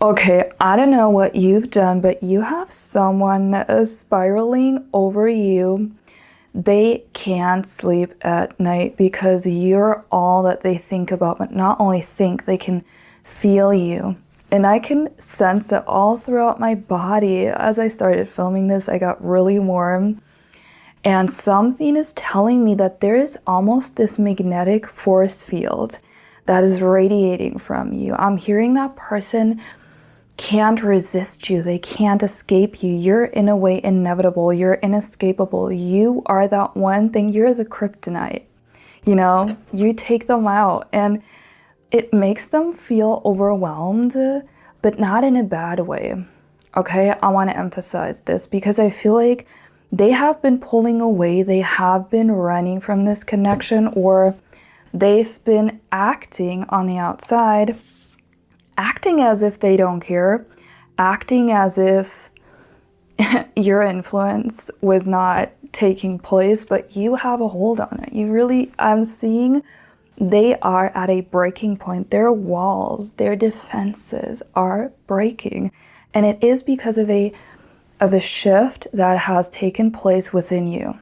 Okay, I don't know what you've done, but you have someone that is spiraling over you. They can't sleep at night because you're all that they think about, but not only think, they can feel you. And I can sense it all throughout my body. As I started filming this, I got really warm. And something is telling me that there is almost this magnetic force field that is radiating from you. I'm hearing that person can't resist you. They can't escape you. You're in a way inevitable. You're inescapable. You are that one thing. You're the kryptonite. You know, you take them out and it makes them feel overwhelmed, but not in a bad way. Okay, I want to emphasize this because I feel like they have been pulling away. They have been running from this connection, or they've been acting on the outside, acting as if they don't care, acting as if your influence was not taking place, but you have a hold on it. You really, I'm seeing they are at a breaking point. Their walls, their defenses are breaking. And it is because of a shift that has taken place within you.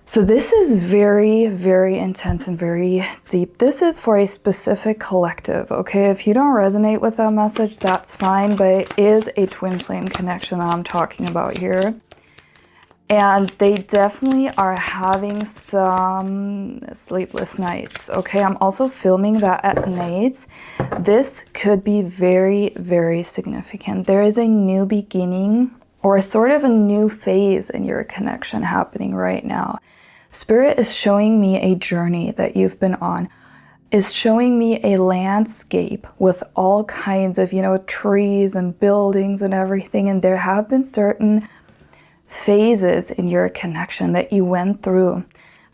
So this is very, very intense and very deep. This is for a specific collective, okay? If you don't resonate with that message, that's fine, but it is a twin flame connection that I'm talking about here. And they definitely are having some sleepless nights, okay? I'm also filming that at night. This could be very, very significant. There is a new beginning or sort of a new phase in your connection happening right now. Spirit is showing me a journey that you've been on, is showing me a landscape with all kinds of, you know, trees and buildings and everything. And there have been certain phases in your connection that you went through.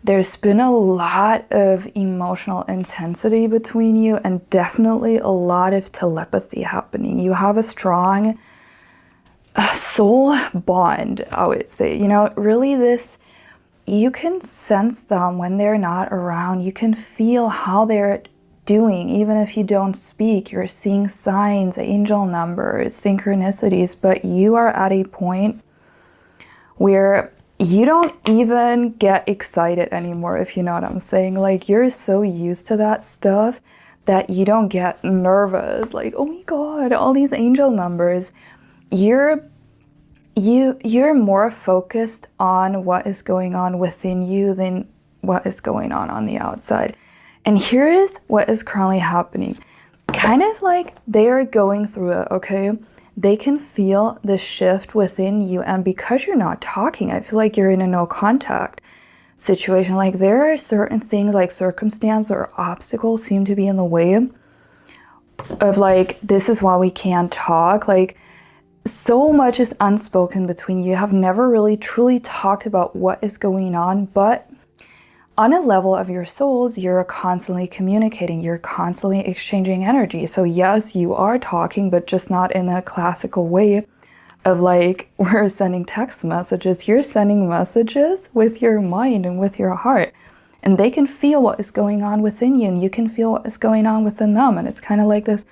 There's been a lot of emotional intensity between you and definitely a lot of telepathy happening. You have a strong soul bond, I would say. You know, really this, you can sense them when they're not around. You can feel how they're doing, even if you don't speak. You're seeing signs, angel numbers, synchronicities, but you are at a point where you don't even get excited anymore, if you know what I'm saying. Like, you're so used to that stuff that you don't get nervous. Like, oh my God, all these angel numbers. You're more focused on what is going on within you than what is going on the outside. And here is what is currently happening. Kind of like they are going through it, okay? They can feel the shift within you. And because you're not talking, I feel like you're in a no contact situation. Like, there are certain things like circumstance or obstacles seem to be in the way of, like, this is why we can't talk. Like, so much is unspoken between you. You have never really truly talked about what is going on, but on a level of your souls, you're constantly communicating. You're constantly exchanging energy. So yes, you are talking, but just not in a classical way of like, we're sending text messages. You're sending messages with your mind and with your heart. And they can feel what is going on within you, and you can feel what is going on within them. And it's kind of like this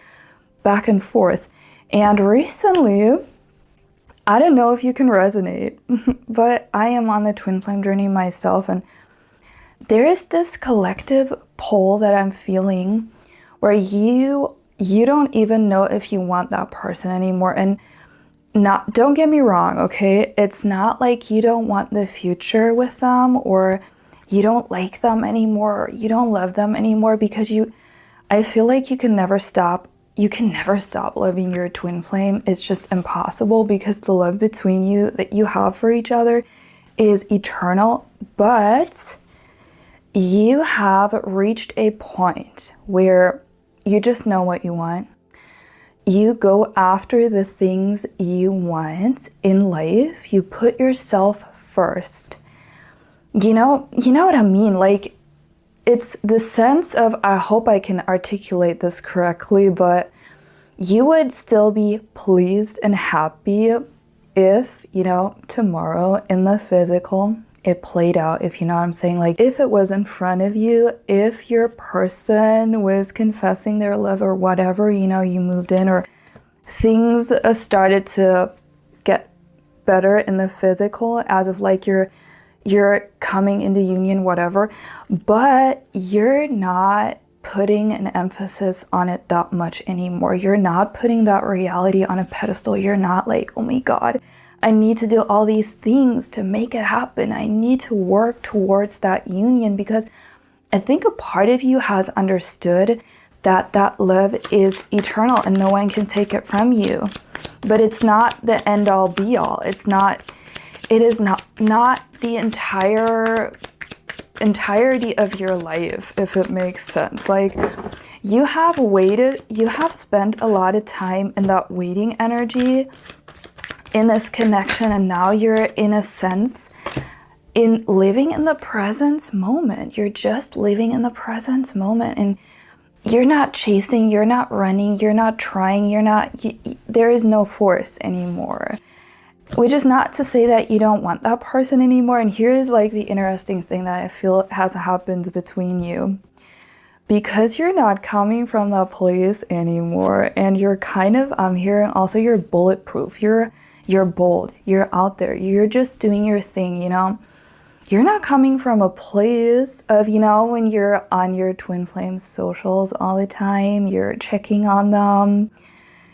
back and forth. And recently, I don't know if you can resonate, but I am on the twin flame journey myself, and there is this collective pull that I'm feeling where you don't even know if you want that person anymore. And don't get me wrong, okay? It's not like you don't want the future with them, or you don't like them anymore, or you don't love them anymore, because I feel like you can never stop loving your twin flame. It's just impossible, because the love between you that you have for each other is eternal. But you have reached a point where you just know what you want. You go after the things you want in life. You put yourself first. You know what I mean? Like, it's the sense of, I hope I can articulate this correctly, but you would still be pleased and happy if, tomorrow in the physical, it played out, if you know what I'm saying. Like, if it was in front of you, if your person was confessing their love or whatever, you moved in, or things started to get better in the physical, as of like you're coming into union, whatever, but you're not putting an emphasis on it that much anymore. You're not putting that reality on a pedestal. You're not like, oh my God, I need to do all these things to make it happen. I need to work towards that union, because I think a part of you has understood that that love is eternal and no one can take it from you. But it's not the end all be all. It is not the entirety of your life, if it makes sense. Like, you have spent a lot of time in that waiting energy, in this connection, and now you're, in a sense, in living in the present moment. You're just living in the present moment, and you're not chasing, you're not running, you're not trying, there is no force anymore. Which is not to say that you don't want that person anymore. And here's like the interesting thing that I feel has happened between you. Because you're not coming from that place anymore, and you're kind of, I'm hearing also, you're bulletproof, you're bold, you're out there, you're just doing your thing, you know? You're not coming from a place of, you know, when you're on your twin flame socials all the time, you're checking on them,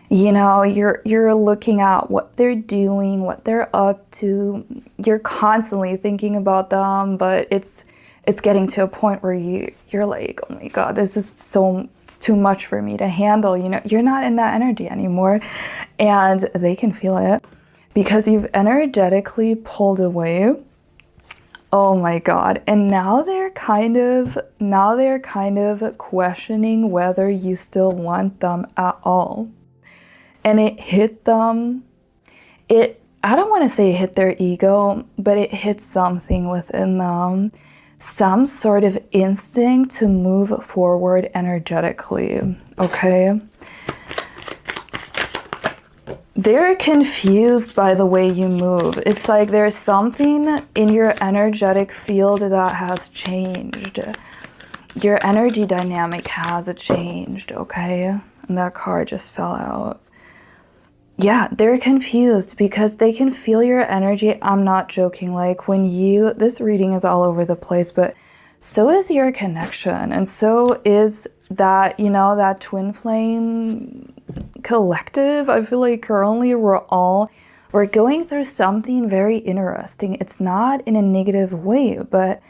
you know, you're looking at what they're doing, what they're up to. You're constantly thinking about them, but it's getting to a point where you're like, oh my God, this is it's too much for me to handle. You know, you're not in that energy anymore, and they can feel it because you've energetically pulled away. Oh my God. And now they're kind of questioning whether you still want them at all. And it hit them. I don't want to say it hit their ego, but it hit something within them. Some sort of instinct to move forward energetically. Okay? They're confused by the way you move. It's like there's something in your energetic field that has changed. Your energy dynamic has changed, okay? And that card just fell out. Yeah, they're confused because they can feel your energy. I'm not joking. Like, this reading is all over the place, but so is your connection. And so is that, you know, that twin flame collective. I feel like currently we're going through something very interesting. It's not in a negative way, but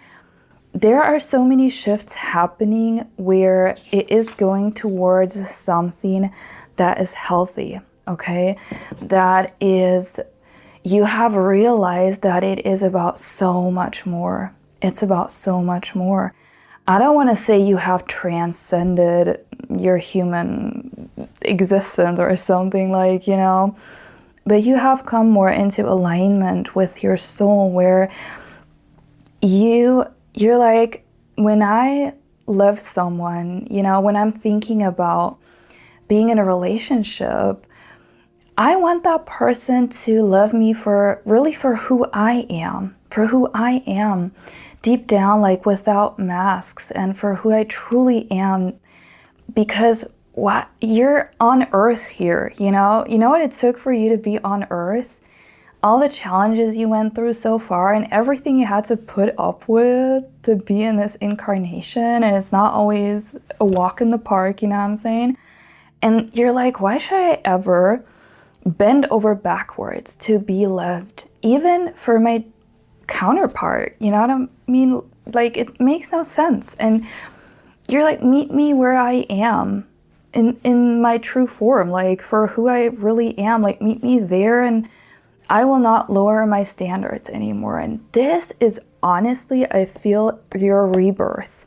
there are so many shifts happening where it is going towards something that is healthy, okay? That is, you have realized that it is about so much more. It's about so much more. I don't want to say you have transcended your human existence or something, like, you know, but you have come more into alignment with your soul, where you're like, when I love someone, you know, when I'm thinking about being in a relationship, I want that person to love me for who I am, deep down, like without masks, and for who I truly am. Because you're on earth here, you know what it took for you to be on earth, all the challenges you went through so far, and everything you had to put up with to be in this incarnation. And it's not always a walk in the park, you know what I'm saying? And you're like, why should I ever bend over backwards to be loved, even for my counterpart? You know what I mean? Like, it makes no sense. And you're like, meet me where I am, in my true form, like for who I really am. Like, meet me there, and I will not lower my standards anymore. And this is honestly, I feel, your rebirth.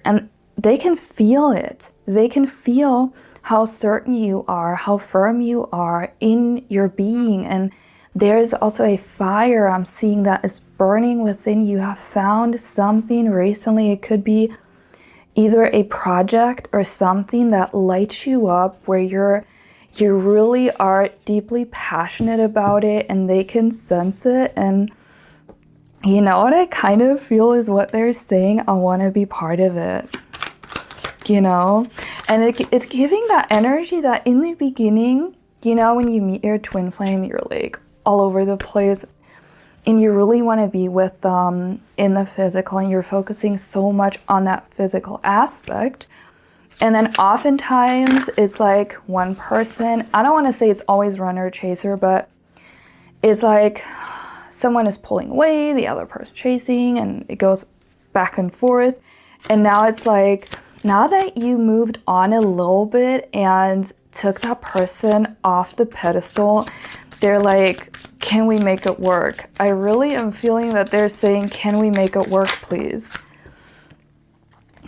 And they can feel it. They can feel how certain you are, how firm you are in your being. And there's also a fire I'm seeing that is burning within you. You have found something recently. It could be either a project or something that lights you up, where you really are deeply passionate about it, and they can sense it. And you know what I kind of feel is what they're saying? I want to be part of it. you know? And it's giving that energy that in the beginning, you know, when you meet your twin flame, you're like all over the place and you really want to be with them in the physical and you're focusing so much on that physical aspect. And then oftentimes it's like one person, I don't want to say it's always runner chaser, but it's like someone is pulling away, the other person chasing, and it goes back and forth. And now it's like, now that you moved on a little bit and took that person off the pedestal, they're like, can we make it work? I really am feeling that they're saying, can we make it work, please?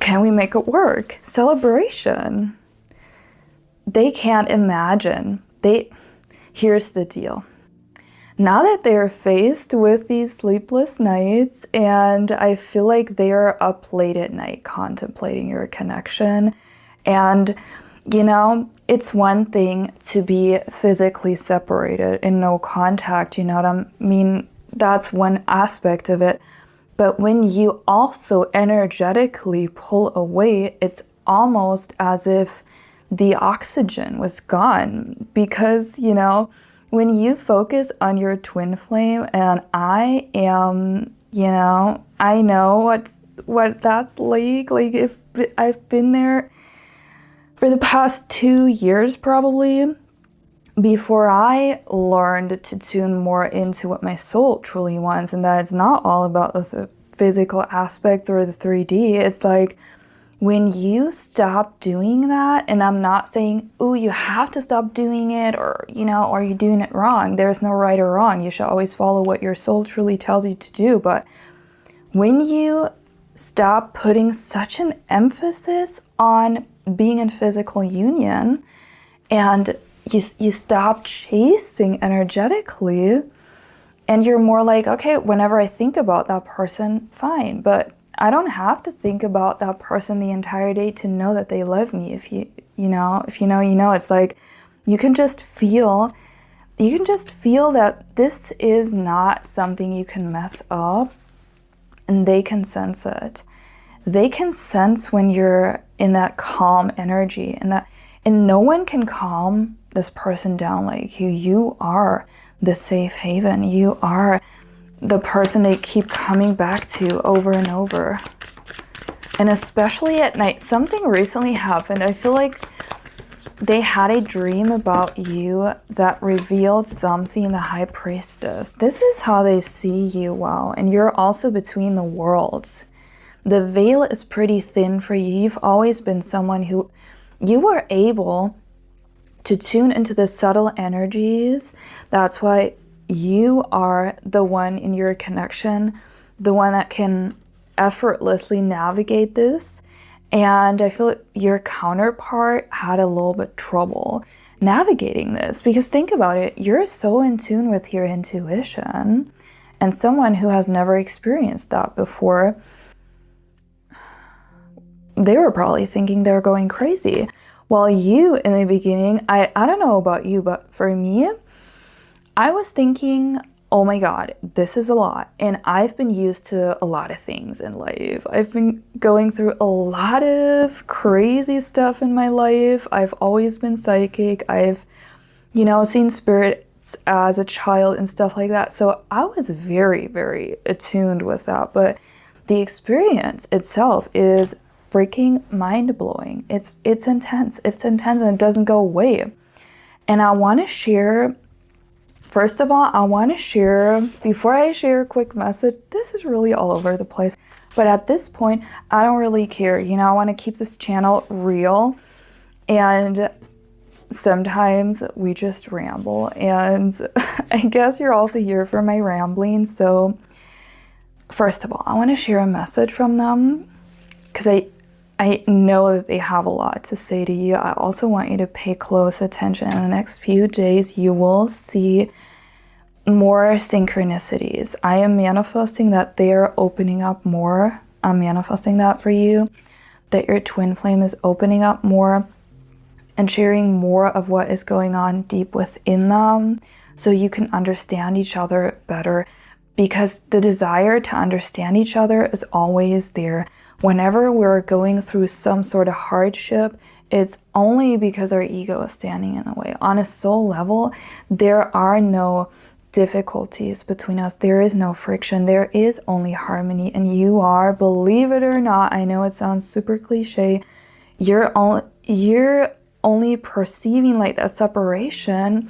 Can we make it work? Celebration. They can't imagine. Here's the deal. Now that they're faced with these sleepless nights, and I feel like they're up late at night contemplating your connection, and you know, it's one thing to be physically separated and no contact, you know what I mean? That's one aspect of it. But when you also energetically pull away, it's almost as if the oxygen was gone. Because, you know, when you focus on your twin flame, and I am, you know, I know what that's like if I've been there for the past 2 years probably, before I learned to tune more into what my soul truly wants, and that it's not all about the physical aspects or the 3D. It's like when you stop doing that, and I'm not saying, oh, you have to stop doing it, or, you know, or you're doing it wrong. There's no right or wrong. You should always follow what your soul truly tells you to do. But when you stop putting such an emphasis on being in physical union, and you stop chasing energetically, and you're more like, okay, whenever I think about that person, fine, but I don't have to think about that person the entire day to know that they love me. If you know, it's like you can just feel that this is not something you can mess up, and they can sense it. They can sense when you're in that calm energy, and no one can calm this person down like you. You are the safe haven. You are the person they keep coming back to over and over. And especially at night. Something recently happened. I feel like they had a dream about you that revealed something, the high priestess. This is how they see you, wow. And you're also between the worlds. The veil is pretty thin for you. You've always been someone who you were able to tune into the subtle energies. That's why you are the one in your connection, the one that can effortlessly navigate this. And I feel like your counterpart had a little bit trouble navigating this, because think about it, you're so in tune with your intuition, and someone who has never experienced that before, they were probably thinking they're going crazy. While you, in the beginning, I don't know about you, but for me, I was thinking, oh my God, this is a lot. And I've been used to a lot of things in life. I've been going through a lot of crazy stuff in my life. I've always been psychic. I've, seen spirits as a child and stuff like that. So I was very, very attuned with that. But the experience itself is freaking mind-blowing. It's intense. It's intense, and it doesn't go away. And I want to share, first of all, before I share a quick message, this is really all over the place, but at this point, I don't really care. I want to keep this channel real, and sometimes we just ramble, and I guess you're also here for my rambling. So first of all, I want to share a message from them, because I know that they have a lot to say to you. I also want you to pay close attention. In the next few days, you will see more synchronicities. I am manifesting that they are opening up more. I'm manifesting that for you, that your twin flame is opening up more and sharing more of what is going on deep within them, so you can understand each other better. because the desire to understand each other is always there. Whenever we're going through some sort of hardship, it's only because our ego is standing in the way. On a soul level, there are no difficulties between us. There is no friction. There is only harmony. And you are, believe it or not, I know it sounds super cliche, you're only perceiving like that separation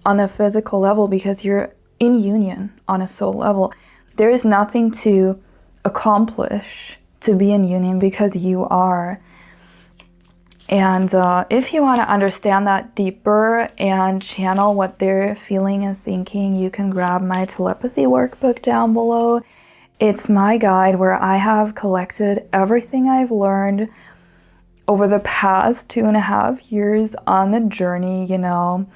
on a physical level because you're in union on a soul level. There is nothing to accomplish to be in union because you are. And if you want to understand that deeper and channel what they're feeling and thinking, you can grab my telepathy workbook down below. It's my guide where I have collected everything I've learned over the past 2.5 years on the journey, you know.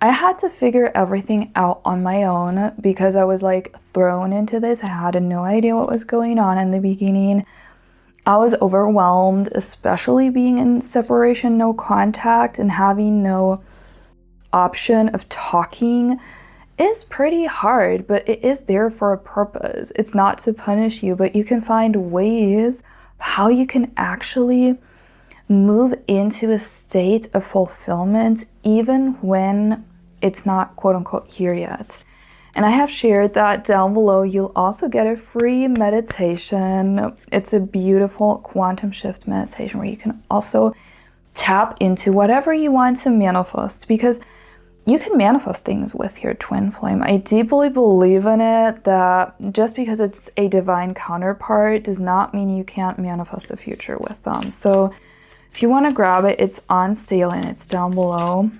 I had to figure everything out on my own because I was like thrown into this. I had no idea what was going on in the beginning. I was overwhelmed, especially being in separation, no contact, and having no option of talking is pretty hard, but it is there for a purpose. It's not to punish you, but you can find ways how you can actually move into a state of fulfillment even when it's not quote unquote here yet. And I have shared that down below. You'll also get a free meditation. It's a beautiful quantum shift meditation where you can also tap into whatever you want to manifest, because you can manifest things with your twin flame. I deeply believe in it, that just because it's a divine counterpart does not mean you can't manifest a future with them. So if you want to grab it, it's on sale and it's down below.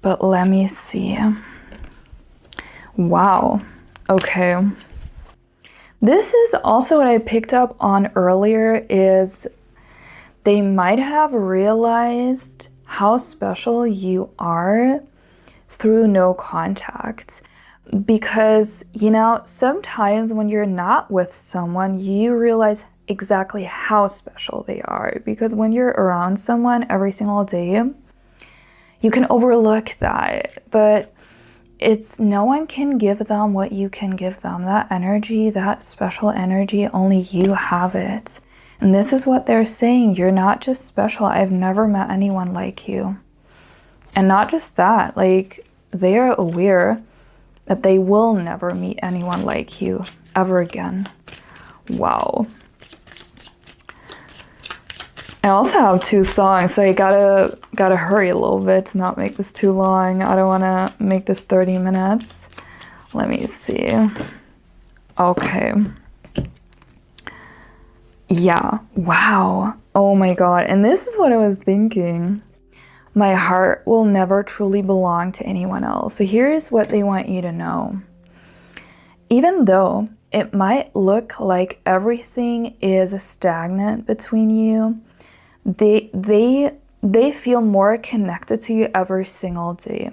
But let me see. Wow. Okay. This is also what I picked up on earlier, is they might have realized how special you are through no contact. Because, you know, sometimes when you're not with someone, you realize exactly how special they are. Because when you're around someone every single day, you can overlook that. But it's no one can give them what you can give them. That energy, that special energy, only you have it. And this is what they're saying. You're not just special. I've never met anyone like you. And not just that, like, they are aware that they will never meet anyone like you ever again. Wow. I also have 2 songs, so I gotta hurry a little bit to not make this too long. I don't want to make this 30 minutes. Let me see. Okay. Yeah. Wow. Oh my god. And this is what I was thinking. My heart will never truly belong to anyone else. So here's what they want you to know. Even though it might look like everything is stagnant between you, they feel more connected to you every single day,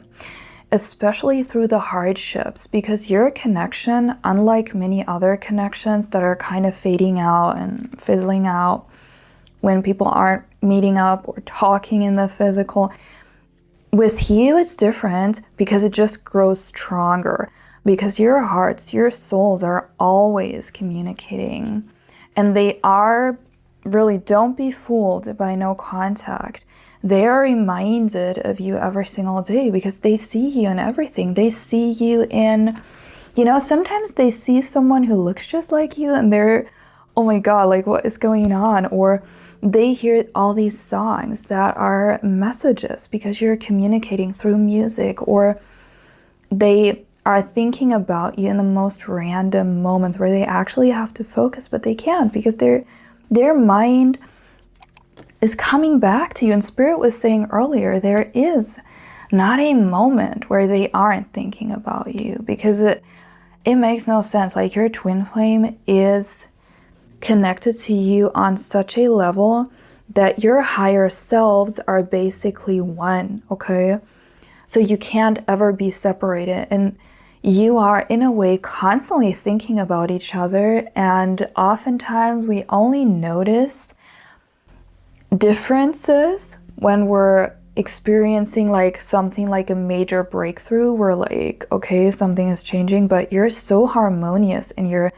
especially through the hardships, because your connection, unlike many other connections that are kind of fading out and fizzling out when people aren't meeting up or talking in the physical, with you it's different because it just grows stronger, because your hearts, your souls are always communicating, and they are really, don't be fooled by no contact. They are reminded of you every single day because they see you in everything. They see you in, you know, sometimes they see someone who looks just like you and they're, oh my god, like what is going on? Or they hear all these songs that are messages because you're communicating through music, or they are thinking about you in the most random moments where they actually have to focus, but they can't because their mind is coming back to you. And Spirit was saying earlier, there is not a moment where they aren't thinking about you, because it makes no sense. Like, your twin flame is connected to you on such a level that your higher selves are basically one, okay? So you can't ever be separated. And you are, in a way, constantly thinking about each other, and oftentimes we only notice differences when we're experiencing like something like a major breakthrough where like, okay, something is changing, but you're so harmonious in your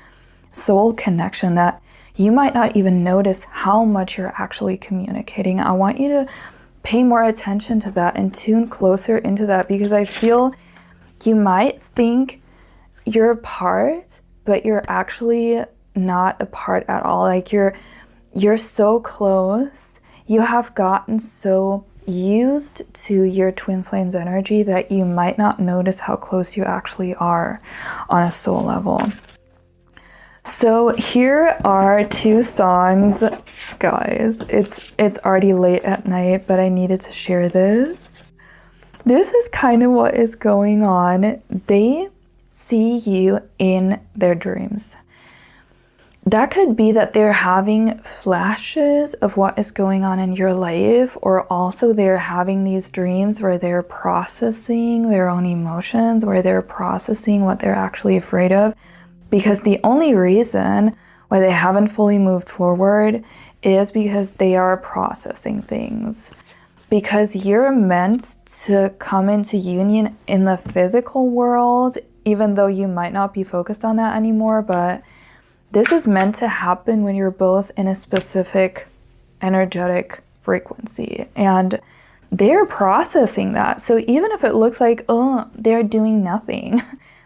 soul connection that you might not even notice how much you're actually communicating. I want you to pay more attention to that and tune closer into that, because I feel you might think you're a part, but you're actually not a part at all. Like you're so close. You have gotten so used to your twin flames energy that you might not notice how close you actually are on a soul level. So here are 2 songs, guys. It's already late at night, but I needed to share this. This is kind of what is going on. They see you in their dreams. That could be that they're having flashes of what is going on in your life, or also they're having these dreams where they're processing their own emotions, where they're processing what they're actually afraid of. Because the only reason why they haven't fully moved forward is because they are processing things. Because you're meant to come into union in the physical world, even though you might not be focused on that anymore, but this is meant to happen when you're both in a specific energetic frequency. And they're processing that. So even if it looks like, oh, they're doing nothing,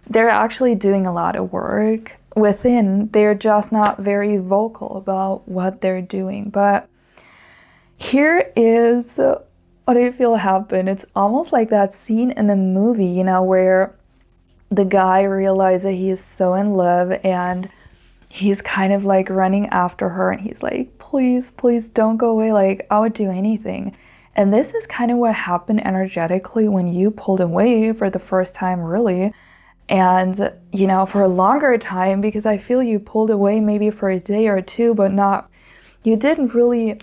they're actually doing a lot of work within. They're just not very vocal about what they're doing. But here is what I feel happened. It's almost like that scene in a movie, you know, where the guy realizes that he is so in love and he's kind of like running after her and he's like, please, please don't go away. Like, I would do anything. And this is kind of what happened energetically when you pulled away for the first time, really. And, you know, for a longer time, because I feel you pulled away maybe for a day or 2, but not, you didn't really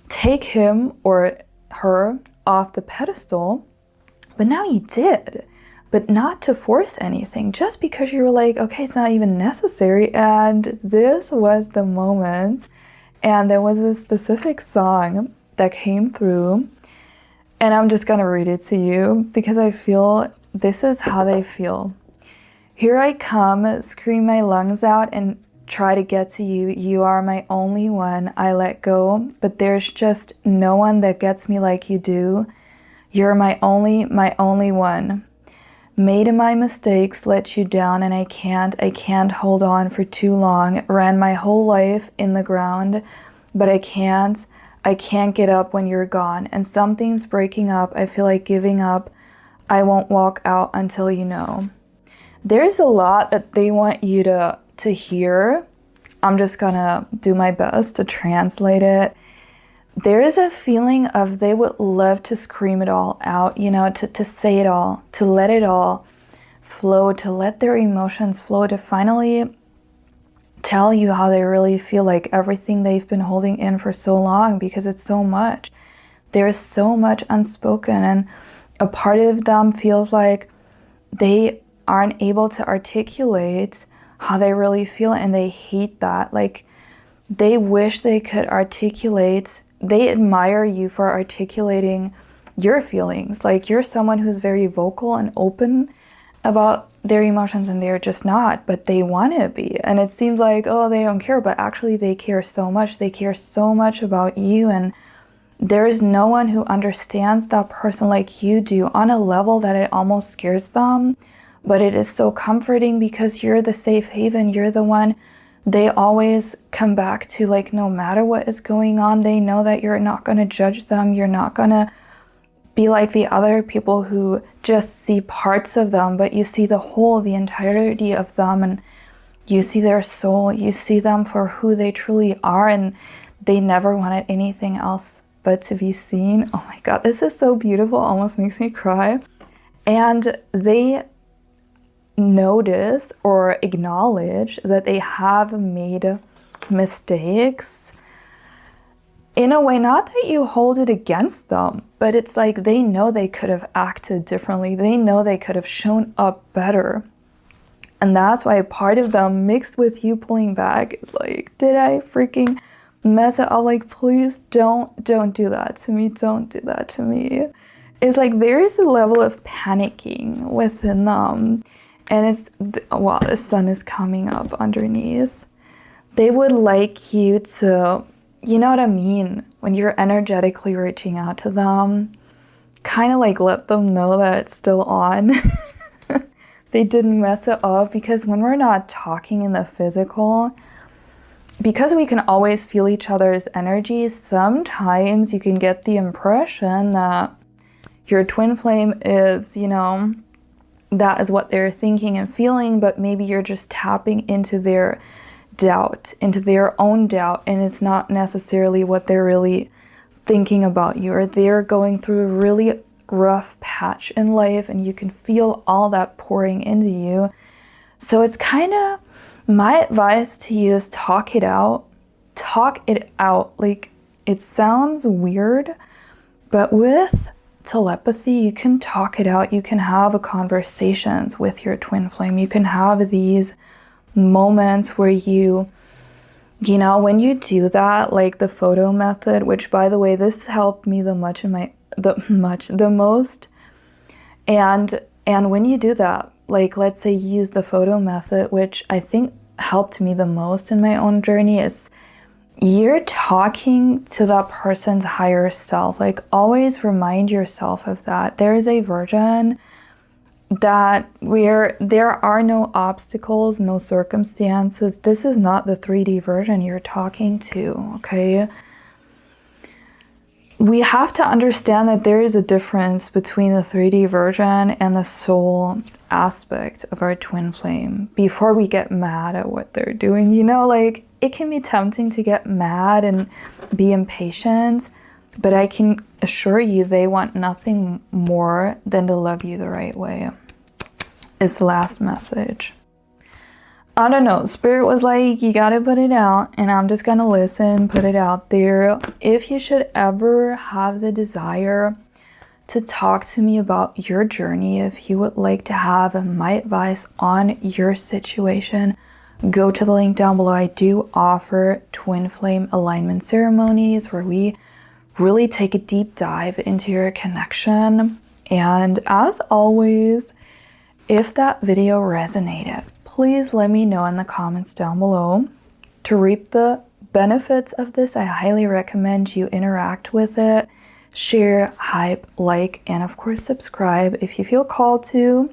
take him or her off the pedestal, but now you did. But not to force anything, just because you were like, okay, it's not even necessary. And this was the moment. And there was a specific song that came through. And I'm just gonna read it to you because I feel this is how they feel. Here I come, scream my lungs out and try to get to you. You are my only one. I let go, but there's just no one that gets me like you do. You're my only one. Made my mistakes, let you down, and I can't hold on for too long. Ran my whole life in the ground, but I can't get up when you're gone. And something's breaking up. I feel like giving up. I won't walk out until you know. There's a lot that they want you to hear. I'm just gonna do my best to translate it. There is a feeling of they would love to scream it all out, you know, to say it all, to let it all flow, to let their emotions flow, to finally tell you how they really feel, like everything they've been holding in for so long, because it's so much. There's so much unspoken, and a part of them feels like they aren't able to articulate how they really feel, and they hate that. Like, they wish they could articulate. They admire you for articulating your feelings. Like, you're someone who's very vocal and open about their emotions, and they're just not, but they want to be. And it seems like, oh, they don't care, but actually they care so much. They care so much about you, and there is no one who understands that person like you do on a level that it almost scares them. But it is so comforting because you're the safe haven. You're the one they always come back to, like, no matter what is going on. They know that you're not going to judge them. You're not going to be like the other people who just see parts of them, but you see the whole, the entirety of them, and you see their soul. You see them for who they truly are, and they never wanted anything else but to be seen. Oh my God, this is so beautiful. Almost makes me cry. And they notice or acknowledge that they have made mistakes in a way, not that you hold it against them, but it's like they know they could have acted differently. They know they could have shown up better. And that's why part of them, mixed with you pulling back, is like, did I freaking mess it up. Like, please don't do that to me. Don't do that to me. It's like there is a level of panicking within them. And it's, wow, the sun is coming up underneath. They would like you to, you know what I mean? When you're energetically reaching out to them, kind of like let them know that it's still on. They didn't mess it up, because when we're not talking in the physical, because we can always feel each other's energies, sometimes you can get the impression that your twin flame is, you know, that is what they're thinking and feeling, but maybe you're just tapping into their doubt, into their own doubt, and it's not necessarily what they're really thinking about you, or they're going through a really rough patch in life and you can feel all that pouring into you. So it's kind of, my advice to you is talk it out. Like, it sounds weird, but with telepathy, you can talk it out. You can have conversations with your twin flame. You can have these moments where you know, when you do that, like the photo method, which, by the way, this helped me the most. And when you do that, like, let's say you use the photo method, which I think helped me the most in my own journey, it's you're talking to that person's higher self. Like, always remind yourself of that. There is a version that where there are no obstacles, no circumstances. This is not the 3D version you're talking to, okay? We have to understand that there is a difference between the 3D version and the soul aspect of our twin flame before we get mad at what they're doing. You know, like, it can be tempting to get mad and be impatient, but I can assure you they want nothing more than to love you the right way. Is the last message. I don't know, Spirit was like, you gotta put it out, and I'm just gonna listen, put it out there. If you should ever have the desire to talk to me about your journey, if you would like to have my advice on your situation, go to the link down below. I do offer twin flame alignment ceremonies where we really take a deep dive into your connection. And as always, if that video resonated, please let me know in the comments down below. To reap the benefits of this, I highly recommend you interact with it, share, hype, like, and of course subscribe if you feel called to.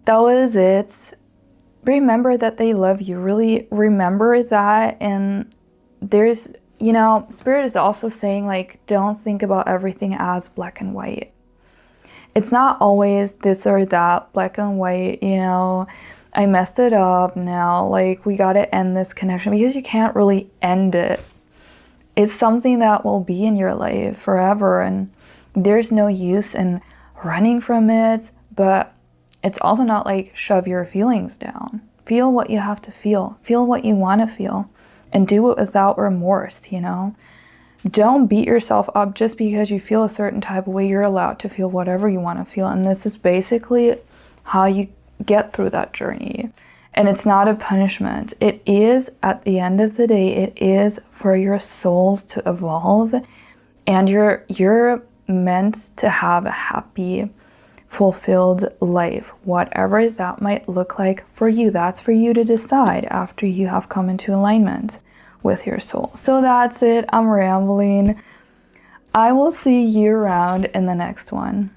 That was it. Remember that they love you. Really remember that. And there's, you know, Spirit is also saying, like, don't think about everything as black and white. It's not always this or that, black and white, you know, I messed it up now, like, we gotta end this connection, because you can't really end it. It's something that will be in your life forever, and there's no use in running from it, but it's also not like shove your feelings down. Feel what you have to feel what you want to feel, and do it without remorse, you know. Don't beat yourself up just because you feel a certain type of way. You're allowed to feel whatever you want to feel, and this is basically how you get through that journey. And it's not a punishment. It is, at the end of the day, it is for your souls to evolve, and you're meant to have a happy, fulfilled life, whatever that might look like for you. That's for you to decide after you have come into alignment with your soul. So that's it. I'm rambling. I will see you around in the next one.